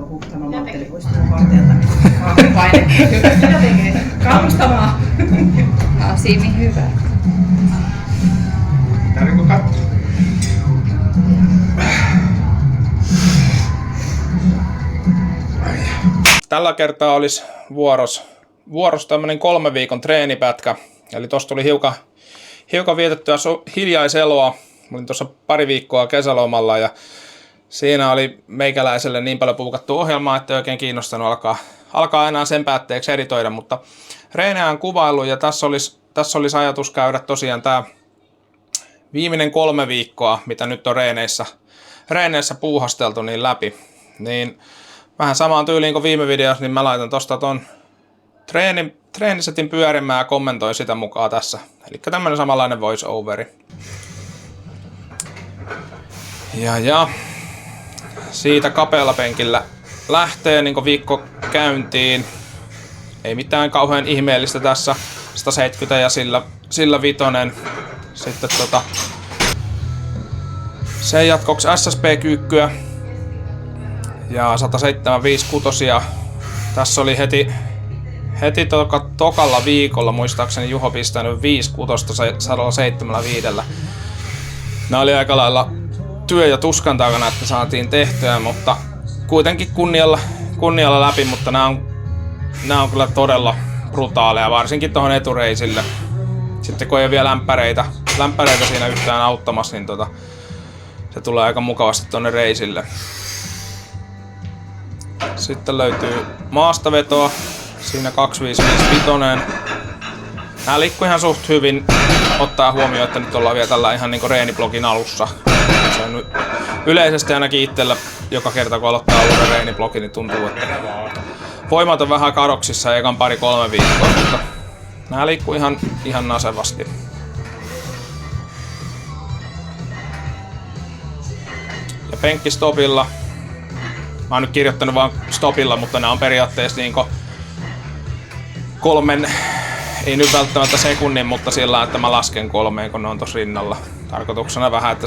kattoo, kun tämä mantteli poistuu harteilta. Paine. Mitä tekee? Kauhistavaa. Asimi hyvä. Tarvitko katsoa? Tällä kertaa olisi vuoros tämmönen 3 viikon treenipätkä. Eli tossa tuli hiukan vietettyä hiljaiseloa. Mä olin tuossa pari viikkoa kesälomalla ja siinä oli meikäläiselle niin paljon puukattu ohjelmaa, että ei oikein kiinnostanut alkaa enää sen päätteeksi editoida, mutta reenejä on kuvaillut ja tässä olisi ajatus käydä tosiaan tää viimeinen 3 viikkoa, mitä nyt on reeneissä puuhasteltu niin läpi. Niin vähän samaan tyyliin kuin viime videossa, niin mä laitan tosta ton treenisetin pyörimään ja kommentoin sitä mukaan tässä. Eli tämmönen samanlainen voice overi. Ja siitä kapealla penkillä lähtee niin viikko käyntiin. Ei mitään kauhean ihmeellistä tässä. 170 ja sillä vitonen. Sitten sen jatkoksi SSP-kyykkyä. Ja 175 kutosia. Tässä oli heti tokalla viikolla muistaakseni Juho pistänyt 5 kutosta 175. Nämä oli aika lailla työ ja tuskan takana, että saatiin tehtyä, mutta kuitenkin kunnialla läpi, mutta nämä on kyllä todella brutaaleja, varsinkin tuohon etureisille. Sitten kun ei ole vielä lämpäreitä siinä yhtään auttamassa, niin se tulee aika mukavasti tuonne reisille. Sitten löytyy maastavetoa, siinä 255. Nää liikkuu ihan suht hyvin, ottaa huomioon, että nyt ollaan vielä tällä ihan niinku reeniblogin alussa. Se on yleisesti ainakin itsellä joka kerta kun aloittaa uuden reeniblogin, niin tuntuu, että voimat on vähän kadoksissa ekan 2-3 viikkoa, mutta nää liikkuu ihan nasevasti. Ja penkkistopilla. Mä oon nyt kirjoittanut vaan stopilla, mutta nämä on periaatteessa niinku 3, ei nyt välttämättä sekunnin, mutta sillä että mä lasken 3, kun ne on tossa rinnalla. Tarkoituksena vähän, että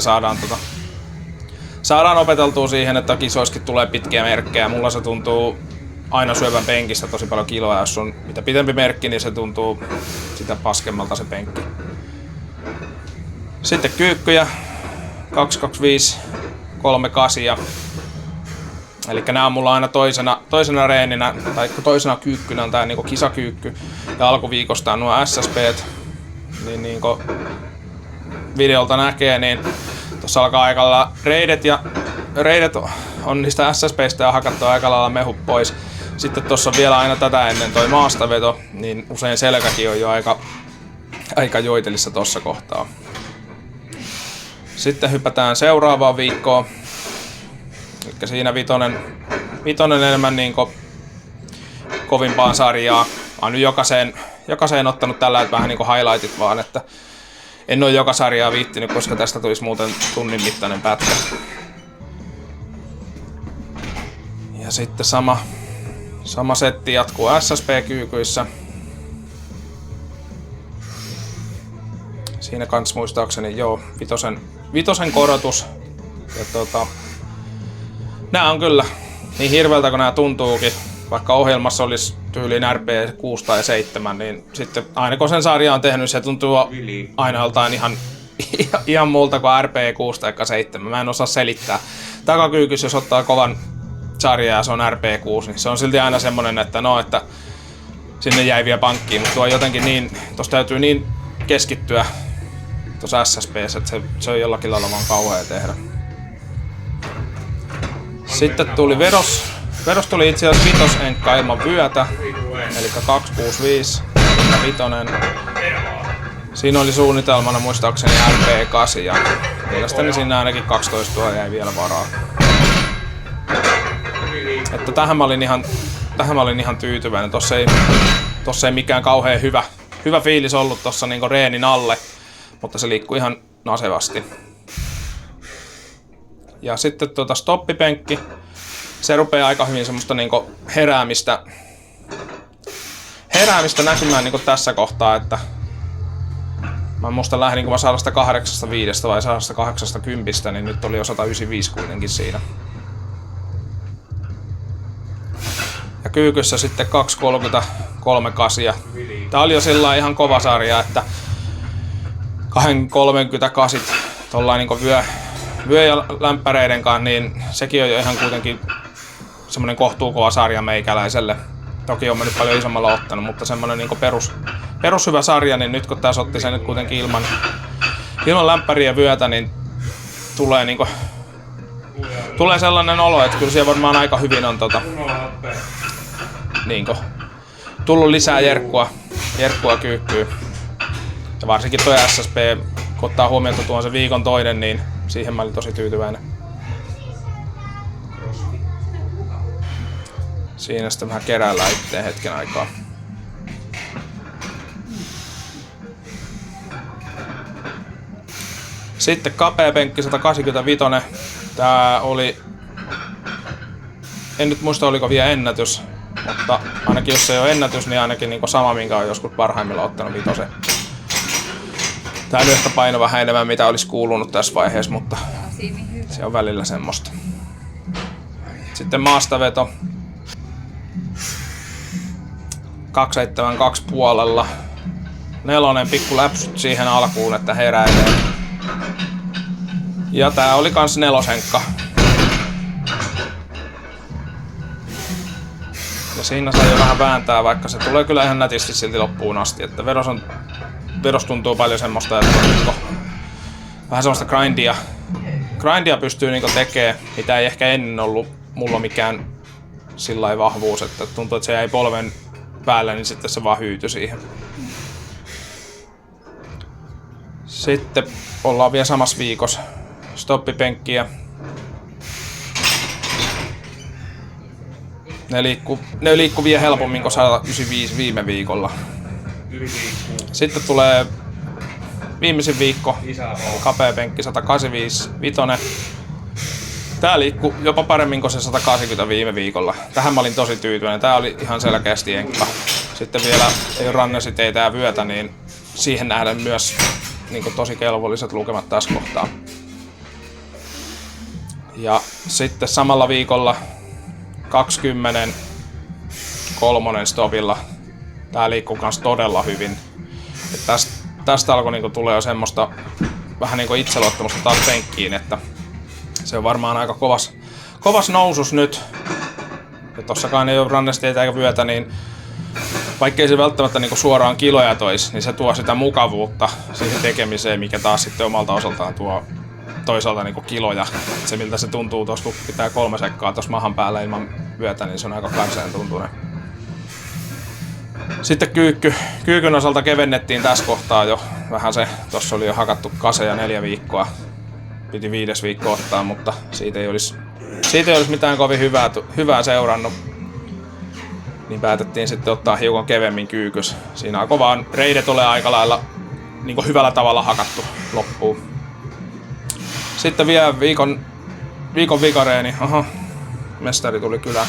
saadaan opeteltua siihen, että kisoiskin tulee pitkiä merkkejä. Mulla se tuntuu aina syövän penkistä tosi paljon kiloa. Jos on mitä pitempi merkki, niin se tuntuu sitä paskemmalta se penkki. Sitten kyykkyjä. 225, 38. Eli nämä on mulla aina toisena reeninä, tai toisena kyykkynä on tää niinku kisakyykky. Ja alkuviikosta on nuo SSP:t. Niin niinku videolta näkee, niin tuossa alkaa aika lailla reidet on niistä SSP:istä ja hakattu aika lailla mehu pois. Sitten tuossa on vielä aina tätä ennen toi maastaveto, niin usein selkäkin on jo aika joitelissa tossa kohtaa. Sitten hypätään seuraavaan viikkoon. Eli siinä vitonen enemmän niinku kovimpaan sarjaa. Mä oon nyt jokaiseen ottanut tällä vähän niinku highlightit vaan, että en oo joka sarjaa viittinyt, koska tästä tulisi muuten tunnin mittainen pätkä. Ja sitten sama setti jatkuu SSP-kyykyissä. Siinä kans muistaakseni vitosen korotus. Ja nää on kyllä niin hirveältä kuin nää tuntuukin. Vaikka ohjelmassa olisi tyyliin RP 6 tai 7, niin sitten aina kun sen sarja on tehnyt, se tuntuu aina joltain ihan muulta kuin RP 6 tai 7. Mä en osaa selittää. Takakyykys, jos ottaa kovan sarja ja se on RP 6, niin se on silti aina semmonen, että että sinne jäi vielä pankkiin, mutta tuo jotenkin niin, tossa täytyy niin keskittyä tuossa SSP:ssä, että se on jollakin lailla vaan kauhea tehdä. Sitten tuli vedos tuli itse asiassa vitosenkka ilman vyötä, eli 265 ja vitonen. Siinä oli suunnitelmana muistaakseni RP8 ja mielestäni siinä ainakin 12 tuolla jäi vielä varaa. Että tähän mä olin ihan tyytyväinen. Tossa ei mikään kauhean hyvä fiilis ollut tossa niinku reenin alle, mutta se liikkui ihan nasevasti. Ja sitten stoppipenkki. Se rupeaa aika hyvin semmoista niinku heräämistä näkymään niinku tässä kohtaa, että mä muistan lähdin kun mä 185 vai 180, niin nyt oli jo 195 kuitenkin siinä. kyykyssä sitten 2.30 kasia. Tää oli jo sillä ihan kova sarja, että 2.30 kasit tollain niin vyö ja lämpäreiden kanssa, niin sekin on jo ihan kuitenkin semmonen kohtuukova sarja meikäläiselle. Toki on nyt paljon isommalla ottanut, mutta semmonen niin perus hyvä sarja, niin nyt kun tässä otti sen nyt kuitenkin ilman lämpäriä ja vyötä, niin tulee sellainen olo, että kyllä siellä varmaan aika hyvin on tullut lisää jerkkua kyykkyyn. Ja varsinkin tuo SSP, kun ottaa huomioon, että tuo on se viikon toinen, niin siihen mä olin tosi tyytyväinen. Siinä sitten vähän keräillään itteen hetken aikaa. Sitten kapea penkki 185. Tää oli, en nyt muista oliko vielä ennätys, mutta ainakin jos ei ole ennätys, niin ainakin niin sama, minkä on joskus parhaimmilla ottanut vitosen. Tää on ehkä paino vähän enemmän, mitä olisi kuulunut tässä vaiheessa, mutta se on välillä semmoista. Sitten maastaveto. 272 puolella. 4 pikku läpsyt siihen alkuun, että heräilee. Ja tää oli kans 4. Ja siinä sai jo vähän vääntää, vaikka se tulee kyllä ihan nätisti silti loppuun asti. Että vedos tuntuu paljon semmoista, että on vähän semmoista grindia pystyy tekemään, mitä ei ehkä ennen ollut mulla mikään sillai vahvuus, että tuntuu, että se jäi polven päälle, niin sitten se vaan hyytyi siihen. Sitten ollaan vielä samassa viikossa. Stoppipenkkiä. Ne liikkuu vielä helpommin kuin 195 viime viikolla. Sitten tulee viimeisin viikko. Kapea penkki 185 vitonen. Tää liikkuu jopa paremmin kuin se 180 viime viikolla. Tähän mä olin tosi tyytyväinen. Tää oli ihan selkeästi enkka. Sitten vielä ei ole rannesiteitä ja vyötä, niin siihen nähden myös tosi kelvolliset lukemat tässä kohtaa. Ja sitten samalla viikolla 20 3 stopilla. Tää liikkuu kans todella hyvin. Et tästä alkoi tulee jo semmoista vähän itseluottamusta taas penkkiin, että se on varmaan aika kovas nousus nyt. Ja tossakaan ei ole rannesteita eikä vyötä, niin vaikkei se välttämättä suoraan kiloja toisi, niin se tuo sitä mukavuutta siihen tekemiseen, mikä taas sitten omalta osaltaan tuo toisaalta kiloja. Se miltä se tuntuu tuossa, kun pitää 3 sekkaa tuossa mahan päällä ilman vyötä, niin se on aika karseen tuntunen. Sitten kyykyn osalta kevennettiin tässä kohtaa jo vähän se, tuossa oli jo hakattu kaseja 4 viikkoa. Piti 5. viikko ottaa, mutta siitä ei olisi mitään kovin hyvää seurannut. Niin päätettiin sitten ottaa hiukan kevemmin kyykys. Siinä alkoi vaan reidet ole aika lailla hyvällä tavalla hakattu loppuun. Sitten vielä viikon vikareeni. Aha, mestari tuli kylään.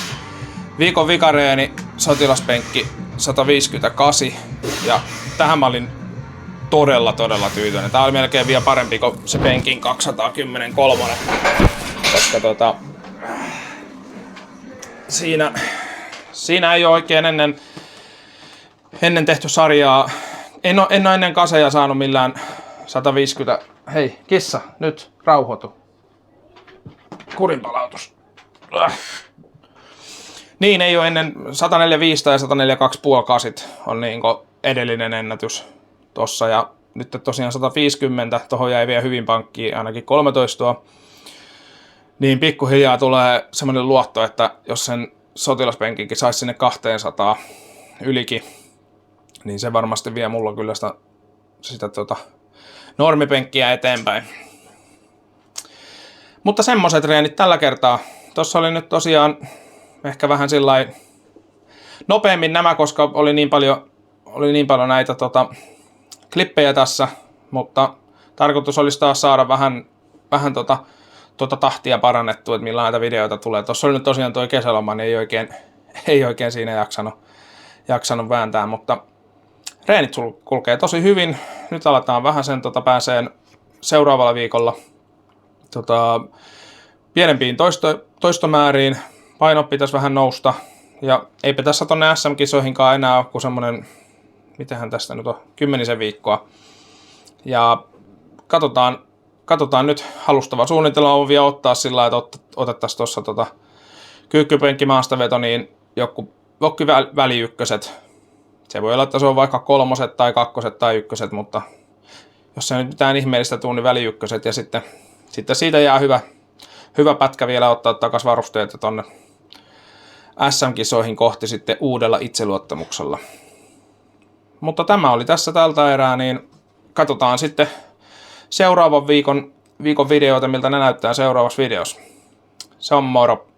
Viikon vikareeni, sotilaspenkki 158. Ja tähän mä olin todella tyytyväinen. Tää oli melkein vielä parempi kuin se penkin 210 3. Koska siinä ei ole oikein ennen tehty sarjaa. En ole ennen kaseja saanut millään 150. Hei, kissa, nyt rauhoitu. Kurinpalautus. Niin, ei ole ennen 145 tai 142,5 kasit on edellinen ennätys tossa. Ja nyt tosiaan 150, tohon jäi vielä hyvin pankkiin ainakin 13. Niin pikkuhiljaa tulee semmoinen luotto, että jos sen sotilaspenkinkin saisi sinne 200 ylikin, niin se varmasti vie mulla kyllä sitä normipenkkiä eteenpäin. Mutta semmoset treenit tällä kertaa. Tossa oli nyt tosiaan ehkä vähän sillai nopeammin nämä, koska oli niin paljon näitä klippejä tässä, mutta tarkoitus olisi taas saada vähän tahtia parannettua, että millä näitä videoita tulee. Tuossa oli nyt tosiaan toi kesäloma, niin ei oikein siinä jaksanut vääntää, mutta treenit kulkee tosi hyvin. Nyt aletaan vähän sen pääseen seuraavalla viikolla pienempiin toistomääriin. Paino pitäisi vähän nousta Ja eipä tässä tonne SM-kisoihinkaan enää ole kuin semmonen, mitähän tästä nyt on, 10 viikkoa. Ja katsotaan nyt, halustava suunnitelma on vielä ottaa sillä lailla, että otettaisiin tuossa kyykkypenkki maastaveto, niin joku väliykköset. Se voi olla, että se on vaikka 3 tai 2 tai 1, mutta jos se nyt mitään ihmeellistä tuu, niin väliykköset. Ja sitten siitä jää hyvä pätkä vielä ottaa takaisin varusteita tonne SM-kisoihin kohti sitten uudella itseluottamuksella. Mutta tämä oli tässä tältä erää, niin katsotaan sitten seuraavan viikon videoita, miltä ne näyttää seuraavassa videossa. Se on moro!